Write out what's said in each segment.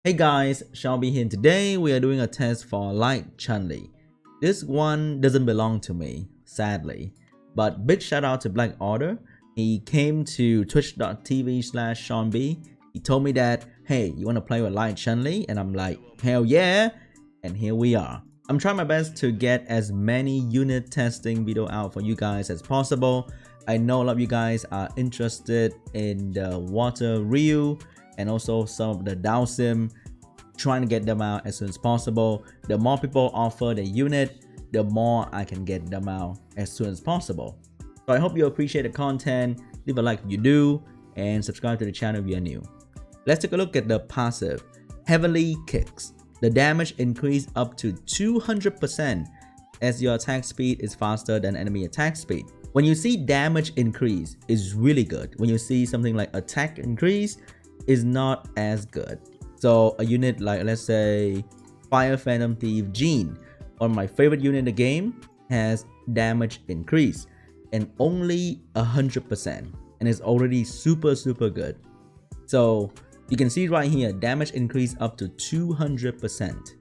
Hey guys, SeanB here. Today we are doing a test for Light Chun-Li. This one doesn't belong to me, sadly. But big shout out to Black Order. He came to twitch.tv/SeanB. He told me that, hey, you want to play with Light Chun-Li? And I'm like, hell yeah! And here we are. I'm trying my best to get as many unit testing video out for you guys as possible. I know a lot of you guys are interested in the Water Ryu and also some of the Dowsim, trying to get them out as soon as possible. The more people offer the unit, the more I can get them out as soon as possible. So I hope you appreciate the content. Leave a like if you do and subscribe to the channel if you're new. Let's take a look at the passive. Heavily kicks. The damage increase up to 200% as your attack speed is faster than enemy attack speed. When you see damage increase, is really good. When you see something like attack increase, is not as good. So a unit like, let's say, Fire Phantom Thief Jean, one of my favorite unit in the game, has damage increase and only 100%, and it's already super good. So you can see right here, damage increase up to 200%.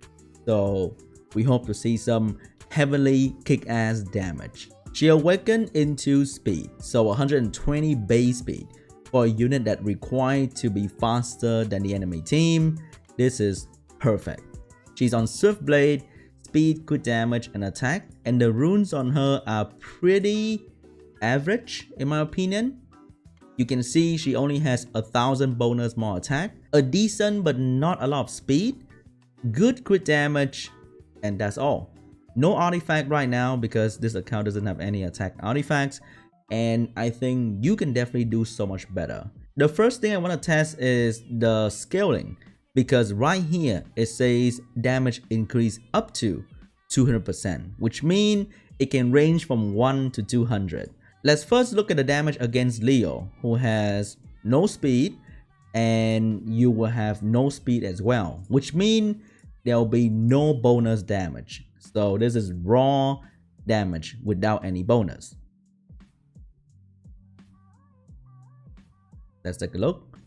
So we hope to see some heavily kick-ass damage. She awakened into speed, so 120 base speed. For a unit that required to be faster than the enemy team, this is perfect. She's on Swift Blade, speed, crit damage, and attack, and the runes on her are pretty average in my opinion. You can see she only has 1,000 bonus more attack, a decent but not a lot of speed, good crit damage, and that's all. No artifact right now because this account doesn't have any attack artifacts, and I think you can definitely do so much better. The first thing I want to test is the scaling, because right here it says damage increase up to 200%, which means it can range from 1 to 200. Let's first look at the damage against Leo, who has no speed, and you will have no speed as well, which means there will be no bonus damage. So this is raw damage without any bonus. Let's take a look.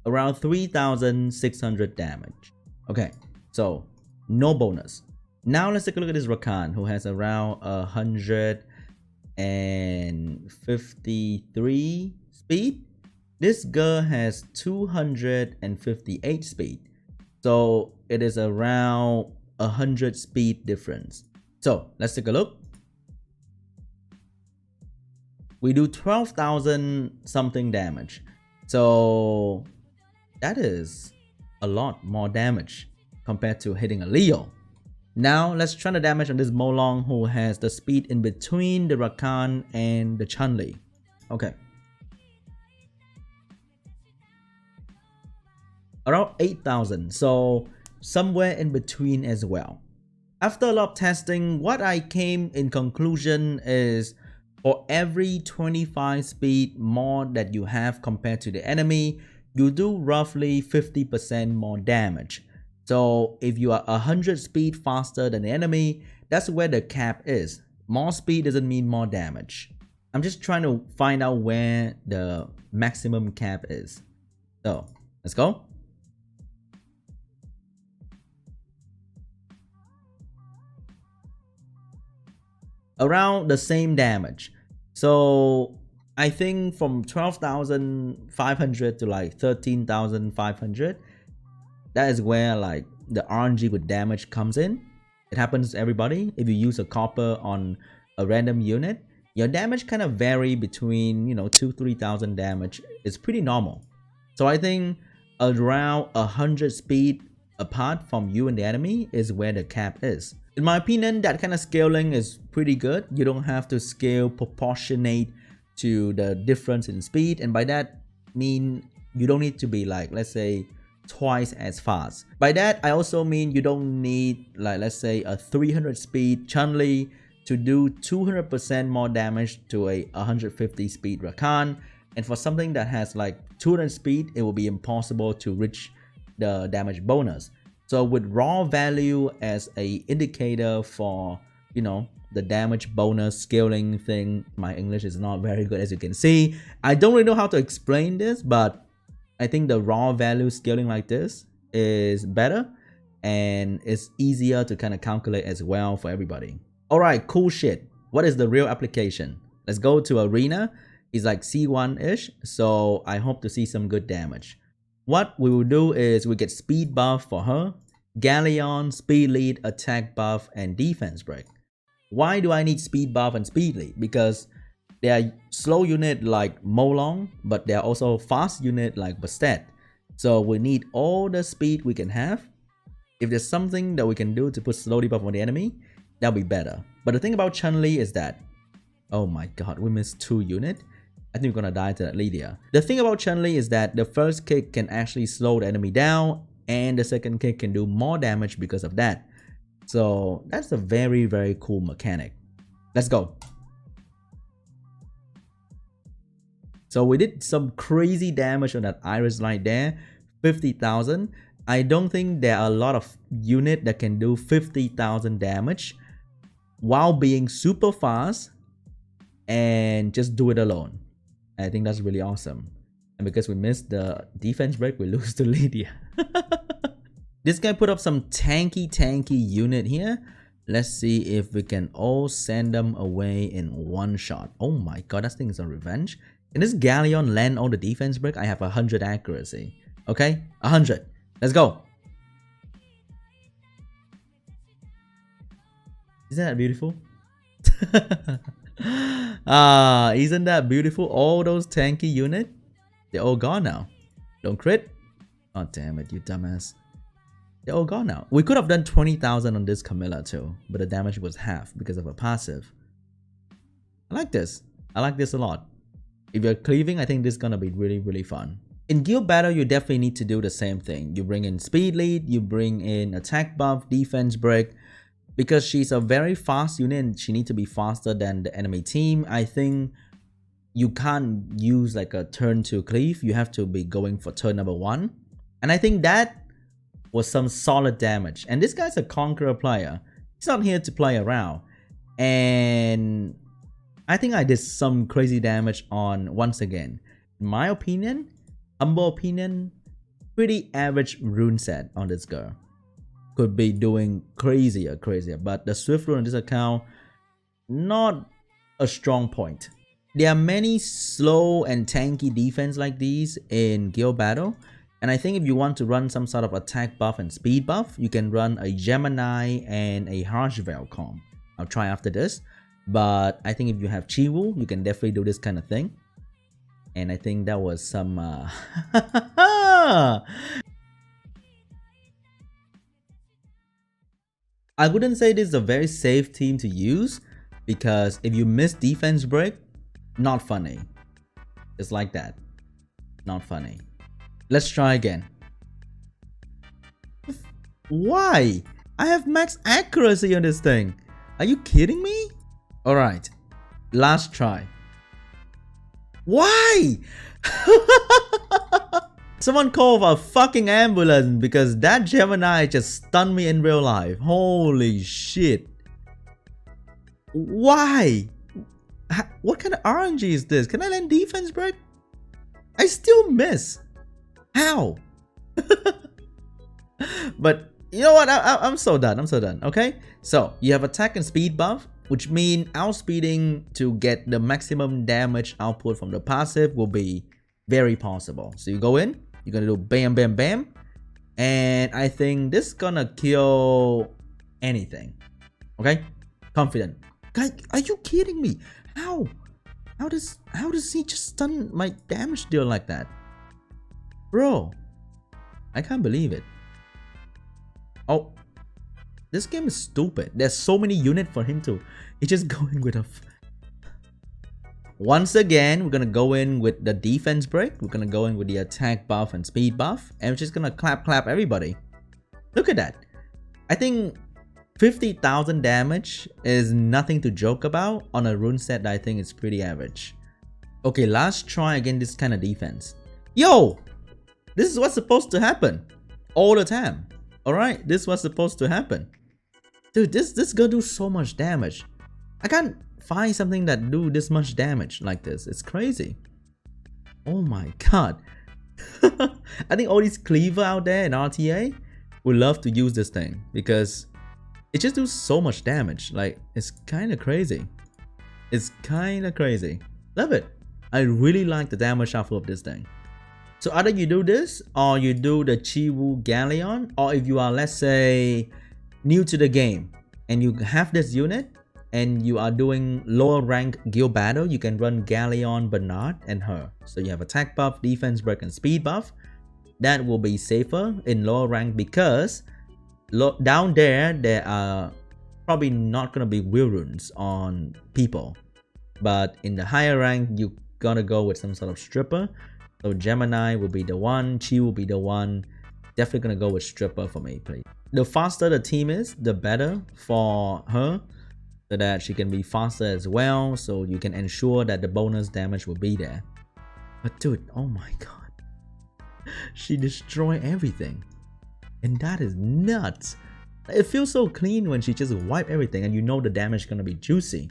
Around 3,600 damage. Okay, so no bonus. Now let's take a look at this Rakan, who has around 153 speed. This girl has 258 speed. So it is around 100 speed difference. So let's take a look. We do 12,000 something damage. So that is a lot more damage compared to hitting a Leo. Now let's try the damage on this Molong, who has the speed in between the Rakan and the Chun-Li. Okay. Around 8,000, so somewhere in between as well. After a lot of testing, what I came in conclusion is for every 25 speed more that you have compared to the enemy, you do roughly 50% more damage. So if you are 100 speed faster than the enemy, that's where the cap is. More speed doesn't mean more damage. I'm just trying to find out where the maximum cap is. So let's go. Around the same damage. So I think from 12,500 to like 13,500, that is where like the RNG with damage comes in. It happens to everybody. If you use a copper on a random unit, your damage kind of vary between, 2,000-3,000 damage. It's pretty normal. So I think around 100 speed apart from you and the enemy is where the cap is. In my opinion, that kind of scaling is pretty good. You don't have to scale proportionate to the difference in speed, and by that mean you don't need to be like, let's say, twice as fast. By that I also mean you don't need like, let's say, a 300 speed Chun-Li to do 200% more damage to a 150 speed Rakan, and for something that has like 200 speed, it will be impossible to reach the damage bonus. So with raw value as a indicator for you know, the damage bonus scaling thing. My English is not very good, as you can see. I don't really know how to explain this, but I think the raw value scaling like this is better and it's easier to kind of calculate as well for everybody. All right, cool shit. What is the real application? Let's go to arena. It's like C1-ish, so I hope to see some good damage. What we will do is we get speed buff for her, galleon, speed lead, attack buff, and defense break. Why do I need speed buff and speed lead? Because they are slow unit like Molong, but they are also fast unit like Bastet. So we need all the speed we can have. If there's something that we can do to put slow debuff on the enemy, that'll be better. But the thing about Chun-Li is that, oh my god, we missed 2 units. I think we're gonna die to that Lydia. The thing about Chun-Li is that the first kick can actually slow the enemy down, and the second kick can do more damage because of that. So that's a very, very cool mechanic. Let's go. So we did some crazy damage on that Iris Light there, 50,000. I don't think there are a lot of units that can do 50,000 damage while being super fast and just do it alone. I think that's really awesome. And because we missed the defense break, we lose to Lydia. This guy put up some tanky unit here. Let's see if we can all send them away in one shot. Oh my god, that thing is on revenge. Can this galleon land all the defense break? I have 100 accuracy. Okay, 100. Let's go. Isn't that beautiful? Isn't that beautiful? All those tanky units, they're all gone now. Don't crit. Oh damn it, you dumbass. They're all gone now. We could have done 20,000 on this Camilla too, but the damage was half because of a passive. I like this. I like this a lot. If you're cleaving, I think this is gonna be really, really fun. In guild battle, you definitely need to do the same thing. You bring in speed lead, you bring in attack buff, defense break. Because she's a very fast unit and she needs to be faster than the enemy team, I think you can't use like a turn 2 cleave. You have to be going for turn number 1. And I think that was some solid damage. And this guy's a Conqueror player. He's not here to play around. And I think I did some crazy damage on, once again, in my opinion, humble opinion, pretty average rune set on this girl. Could be doing crazier, but the swift rune on this account, not a strong point. There are many slow and tanky defense like these in guild battle, and I think if you want to run some sort of attack buff and speed buff, you can run a Gemini and a Harsh Veil comp. I'll try after this, but I think if you have Chiwu, you can definitely do this kind of thing. And I think that was some I wouldn't say this is a very safe team to use, because if you miss defense break, not funny. It's like that. Not funny. Let's try again. Why? I have max accuracy on this thing. Are you kidding me? Alright. Last try. Why? Someone call for a fucking ambulance because that Gemini just stunned me in real life. Holy shit. Why? What kind of RNG is this? Can I land defense break? I still miss. How? But you know what? I'm so done. I'm so done. Okay? So you have attack and speed buff, which means outspeeding to get the maximum damage output from the passive will be very possible. So you go in. You're gonna do bam, bam, bam. And I think this is gonna kill anything. Okay? Confident. Guy, are you kidding me? How? How does he just stun my damage deal like that? Bro. I can't believe it. Oh. This game is stupid. There's so many units for him to. He's just going with a. Once again, we're gonna go in with the defense break. We're gonna go in with the attack buff and speed buff. And we're just gonna clap everybody. Look at that. I think 50,000 damage is nothing to joke about on a rune set that I think is pretty average. Okay, last try again this kind of defense. Yo! This is what's supposed to happen. All the time. Alright, this was supposed to happen. Dude, this girl do so much damage. I can't find something that do this much damage like this. It's crazy. Oh my god. I think all these cleaver out there in RTA would love to use this thing because it just do so much damage. Like, it's kind of crazy. It's kind of crazy. Love it. I really like the damage output of this thing. So either you do this or you do the Chiwu Galleon, or if you are, let's say, new to the game and you have this unit and you are doing lower rank guild battle, you can run Galleon, Bernard, and her. So you have attack buff, defense break, and speed buff. That will be safer in lower rank because down there are probably not gonna be will runes on people. But in the higher rank, you gotta go with some sort of stripper. So Gemini will be the one, Chi will be the one. Definitely gonna go with stripper for me, please. The faster the team is, the better for her, so that she can be faster as well, so you can ensure that the bonus damage will be there. But dude, oh my god, she destroyed everything, and that is nuts. It feels so clean when she just wipe everything and you know the damage is gonna be juicy.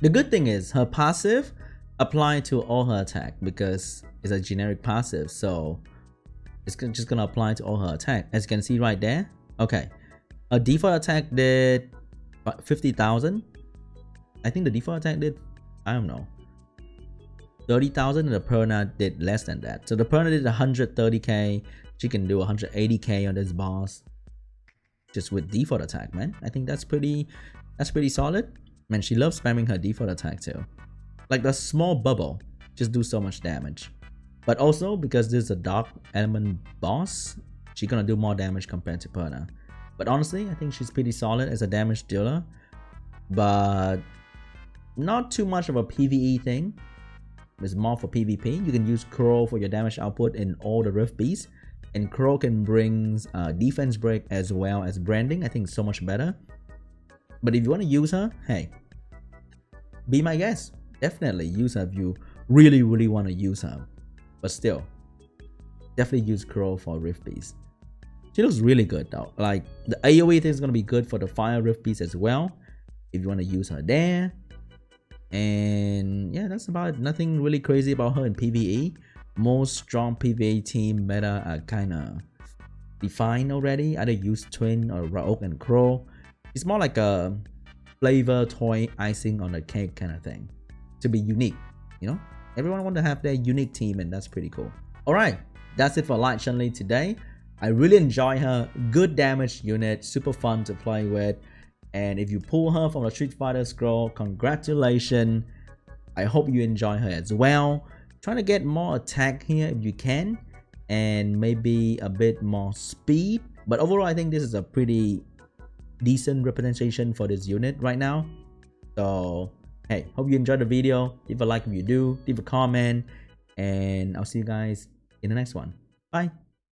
The good thing is her passive apply to all her attack because it's a generic passive, so it's just gonna apply to all her attack. As you can see right there, okay, her default attack did 50,000. I think the default attack did, I don't know, 30,000, and the Perna did less than that. So the Perna did 130k. She can do 180k on this boss just with default attack, man. I think that's pretty solid. Man, she loves spamming her default attack too. Like the small bubble just do so much damage. But also because this is a dark element boss, she's gonna do more damage compared to Perna. But honestly, I think she's pretty solid as a damage dealer, but not too much of a PvE thing. It's more for PvP. You can use Crow for your damage output in all the Rift Beasts, and Crow can bring defense break as well as branding. I think it's so much better. But if you want to use her, hey, be my guest. Definitely use her if you really want to use her. But still, definitely use Crow for Rift Beast. She looks really good though. Like the AoE thing is going to be good for the Fire Rift Beast as well, if you want to use her there. And yeah, that's about it. Nothing really crazy about her in PvE. Most strong PvE team meta are kind of defined already. Either use Twin or Raok and Crow. It's more like a flavor toy icing on the cake kind of thing. To be unique, you know? Everyone want to have their unique team, and that's pretty cool. Alright, that's it for Light Chun-Li today. I really enjoy her. Good damage unit, super fun to play with. And if you pull her from the Street Fighter scroll, congratulations. I hope you enjoy her as well. Trying to get more attack here if you can, and maybe a bit more speed. But overall, I think this is a pretty decent representation for this unit right now. So hey, hope you enjoyed the video. Leave a like if you do, leave a comment, and I'll see you guys in the next one. Bye.